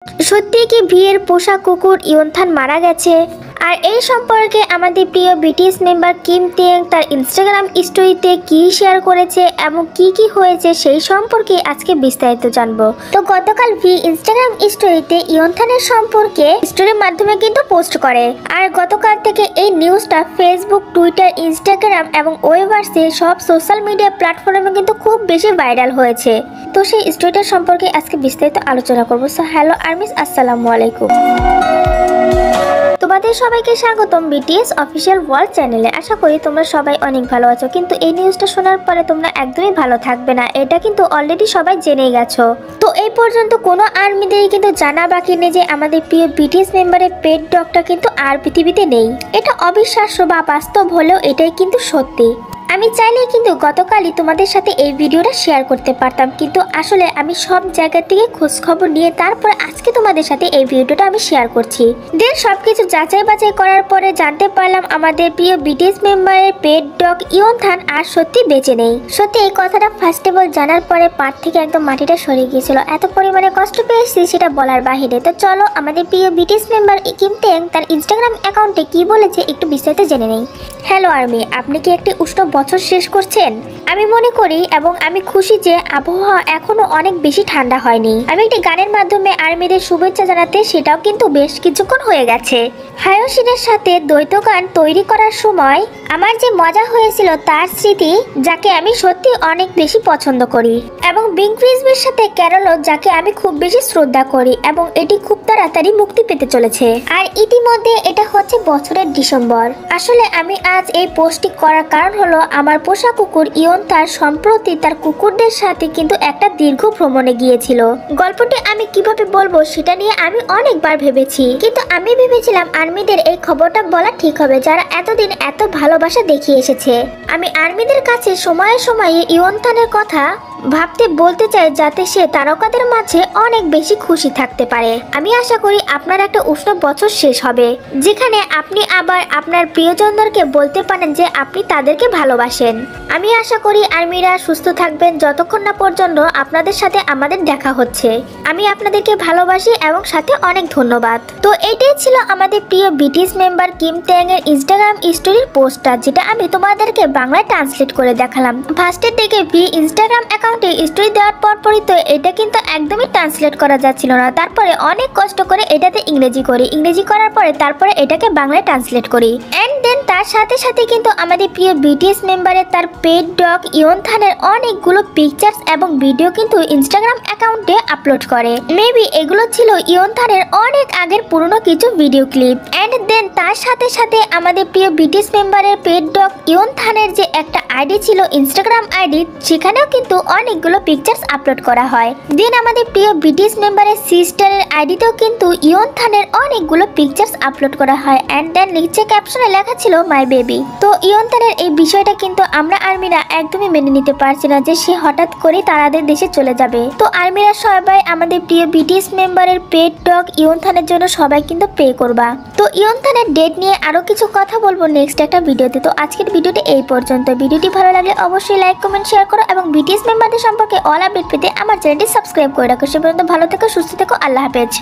সত্যি কি ভিয়ের পোষা কুকুর ইয়নথান মারা গেছে? আর এই সম্পর্কে আমাদের প্রিয় বিটিএস মেম্বার কিম তিয়াং তার ইনস্টাগ্রাম স্টোরিতে কি শেয়ার করেছে এবং কি হয়েছে সেই সম্পর্কে আজকে বিস্তারিত জানবো। তো গতকাল ভি ইনস্টাগ্রাম স্টোরিতে ইয়নথানের সম্পর্কে স্টোরির মাধ্যমে কিন্তু পোস্ট করে। আর গতকাল থেকে এই নিউজটা ফেসবুক, টুইটার, ইনস্টাগ্রাম এবং ওয়েভার্সে সব সোশ্যাল মিডিয়া প্ল্যাটফর্মে কিন্তু খুব বেশি ভাইরাল হয়েছে। তো সেই স্টোরিটার সম্পর্কে আজকে বিস্তারিত আলোচনা করবো। সো হ্যালো আর্মিস, আসসালামু আলাইকুম। তোমাদের সবাইকে স্বাগতম বিটিএস অফিসিয়াল ওয়ার্ল্ড চ্যানেলে। আশা করি তোমরা সবাই অনেক ভালো আছো, কিন্তু এই নিউজটা শোনার পরে তোমরা একদমই ভালো থাকবে না, এটা কিন্তু অলরেডি সবাই জেনেই গেছো। তো এই পর্যন্ত কোনো আর্মিদেরই কিন্তু জানা বাকি নেই যে আমাদের প্রিয় বিটিএস মেম্বারের পেট ডগটা কিন্তু আর পৃথিবীতে নেই। এটা অবিশ্বাস্য বা বাস্তব হলেও এটাই কিন্তু সত্যি। আমি চাইলে কিন্তু গতকালই তোমাদের সাথে এই ভিডিওটা শেয়ার করতে পারতাম, কিন্তু আসলে আমি সব জায়গা থেকে খোঁজখবর নিয়ে তারপরে আজকে তোমাদের সাথে এই ভিডিওটা আমি শেয়ার করছি। দেন সবকিছু যাচাই বাছাই করার পরে জানতে পারলাম আমাদের প্রিয় বিটিএস মেম্বারের পেট ডগ ইয়নথান আর সত্যি বেঁচে নেই। সত্যি এই কথাটা ফার্স্ট অফ অল জানার পরে পাট থেকে একদম মাটিটা সরে গিয়েছিল, এত পরিমাণে কষ্ট পেয়েছি সেটা বলার বাহিরে। তো চলো আমাদের প্রিয় বিটিএস মেম্বার কিম তিয়াং তার ইনস্টাগ্রাম অ্যাকাউন্টে কি বলেছে একটু বিস্তারিত জেনে নেই। হ্যালো আর্মি, আপনি কি একটি উষ্ণ বছর শেষ করছেন? আমি মনে করি এবং আমি খুশি যে আবহাওয়া এখনো অনেক বেশি ঠান্ডা হয়নি। আমি একটি গানের মাধ্যমে আর্মিদের শুভেচ্ছা জানাতে সেটাও কিন্তু বেশ কিছুক্ষণ হয়ে গেছে। হায়োশিনের সাথে দ্বৈত গান তৈরি করার সময় আমার যে মজা হয়েছিল তার স্মৃতি, যাকে আমি সত্যি অনেক বেশি পছন্দ করি, এবং বিং ক্রিসবির সাথে ক্যারলও, যাকে আমি খুব বেশি শ্রদ্ধা করি, এবং এটি খুব তাড়াতাড়ি মুক্তি পেতে চলেছে। আর ইতিমধ্যে এটা হচ্ছে বছরের ডিসেম্বর। আসলে আমি আজ এই পোস্টটি করার কারণ হলো আমার পোষা কুকুর ইয়নথান সম্প্রতি তার কুকুরদের সাথে কিন্তু একটা দীর্ঘ ভ্রমণে গিয়েছিল। গল্পটি আমি কিভাবে বলবো সেটা নিয়ে আমি অনেকবার ভেবেছি, কিন্তু আমি ভেবেছিলাম আর্মিদের এই খবরটা বলা ঠিক হবে, যারা এতদিন এত ভালোবাসা দেখিয়ে এসেছে। আমি আর্মিদের কাছে সময়ে সময়ে ইয়নথানের কথা ভাবতে বলতে চাই, যাতে সে তারকাদের মাঝে অনেক বেশি খুশি থাকতে পারে। আমি আশা করি আপনার একটা উষ্ণ বছর শেষ হবে, যেখানে আপনি আবার আপনার প্রিয়জনদেরকে বলতে পারেন যে আপনি তাদেরকে ভালোবাসেন। আমি আশা করি আর্মিরা সুস্থ থাকবেন যতক্ষণ না পর্যন্ত আপনাদের সাথে আমাদের দেখা হচ্ছে। আমি আপনাদেরকে ভালোবাসি এবং সাথে অনেক ধন্যবাদ। তো এটাই ছিল আমাদের প্রিয় বিটিএস মেম্বার কিম তিয়াং এর ইনস্টাগ্রাম স্টোরির পোস্টটা, যেটা আমি তোমাদেরকে বাংলায় ট্রান্সলেট করে দেখালাম। ফার্স্টের দিকে ভি ইনস্টাগ্রাম অ্যাকাউন্টে স্টোরি দেওয়ার পরপরই তো এটা কিন্তু একদমই ট্রান্সলেট করা যাচ্ছিল না, তারপরে অনেক কষ্ট করে এটাতে ইংরেজি করার পরে তারপরে এটাকে বাংলায় ট্রান্সলেট করি। এন্ড দেন তার সাথে সাথে কিন্তু আমাদের প্রিয় বিটিএস মেম্বারের তার পেট ডগ ইয়নথানের অনেকগুলো পিকচার্স এবং ভিডিও কিন্তু ইনস্টাগ্রাম অ্যাকাউন্টে আপলোড করে। মেবি এগুলো ছিল ইয়নথানের অনেক আগের পুরনো কিছু ভিডিও ক্লিপ। এন্ড দেন তার সাথে সাথে আমাদের প্রিয় বিটিএস মেম্বারের পেট ডগ ইয়নথানের যে একটা আইডি ছিল ইনস্টাগ্রাম আইডি, সেখানেও কিন্তু অনেকগুলো পিকচার্স আপলোড করা হয়। দেন আমাদের প্রিয় বিটিএস মেম্বারের সিস্টারের আইডিতেও কিন্তু ইয়নথানের অনেকগুলো পিকচার্স আপলোড করা হয়। এন্ড দেন নিচে ক্যাপশনে লেখা ছিল মাই বেবি। তো ইয়নথানের এই বিষয়টা কিন্তু আমরা আর্মিরা একদমই মেনে নিতে পারছি না যে সে হঠাৎ করে তাদের দেশে চলে যাবে। তো আর্মিরা সবাই আমাদের প্রিয় বিটিএস মেম্বারের পেট ডগ ইয়নথানের জন্য সবাই কিন্তু প্রে করবা। তো ইয়নথানের ডেট নিয়ে আরো কিছু কথা বলবো নেক্সট একটা ভিডিওতে। তো আজকের ভিডিওটি এই পর্যন্ত। ভিডিওটি ভালো লাগলে অবশ্যই লাইক, কমেন্ট, শেয়ার করো এবং বিটিএস মেম্বারদের সম্পর্কে অল আপডেট পেতে আমার চ্যানেলটি সাবস্ক্রাইব করে রাখো। সে পর্যন্ত ভালো থেকো, সুস্থ থেকো, আল্লাহ হাফেজ।